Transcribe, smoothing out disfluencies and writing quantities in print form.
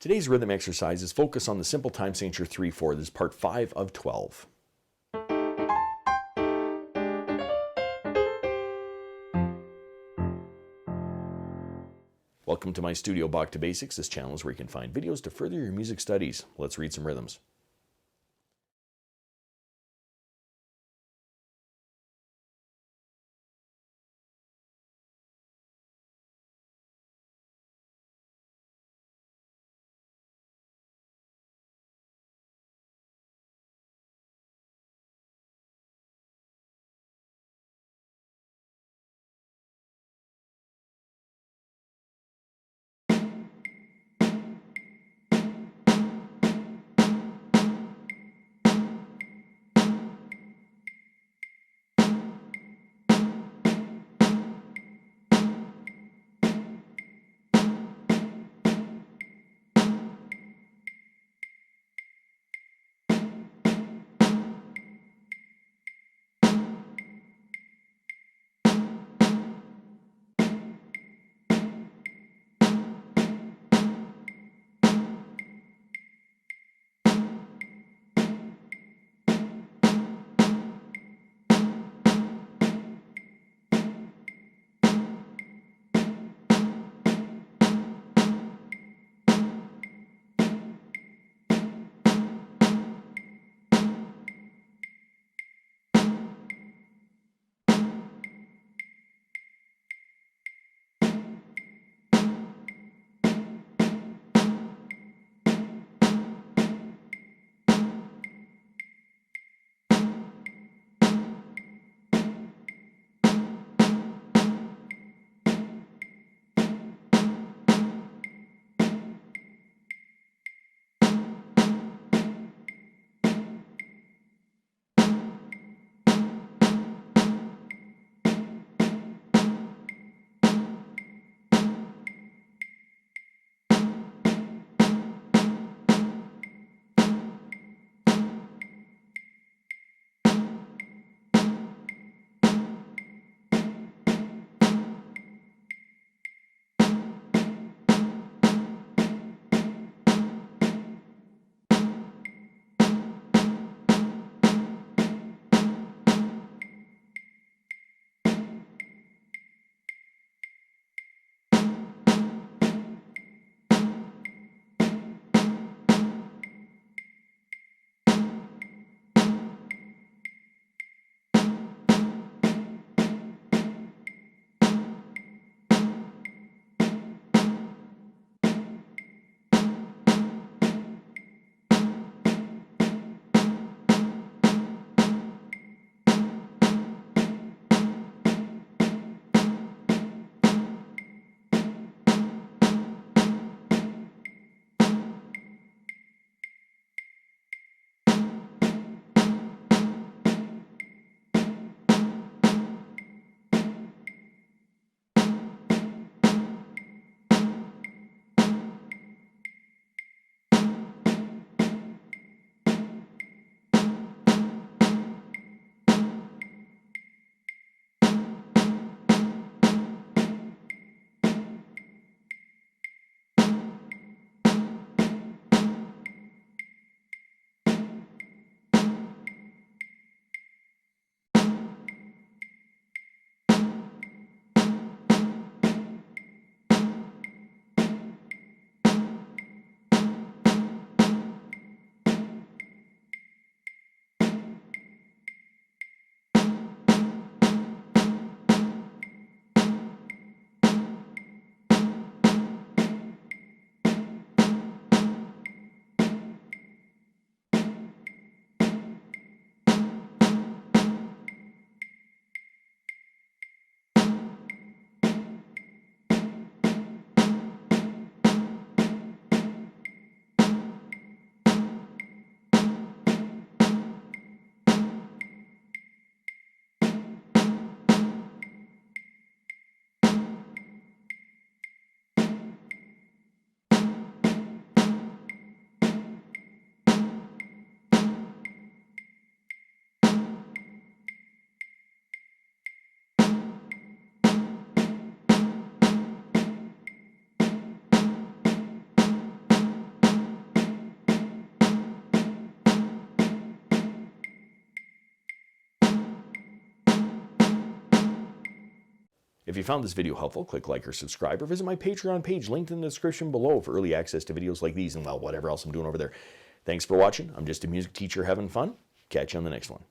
Today's rhythm exercise is focused on the simple time signature 3/4. This is part 5 of 12. Welcome to my studio, Bach To Basics. This channel is where you can find videos to further your music studies. Let's read some rhythms. If you found this video helpful, click like or subscribe, or visit my Patreon page linked in the description below for early access to videos like these and, well, whatever else I'm doing over there. Thanks for watching. I'm just a music teacher having fun. Catch you on the next one.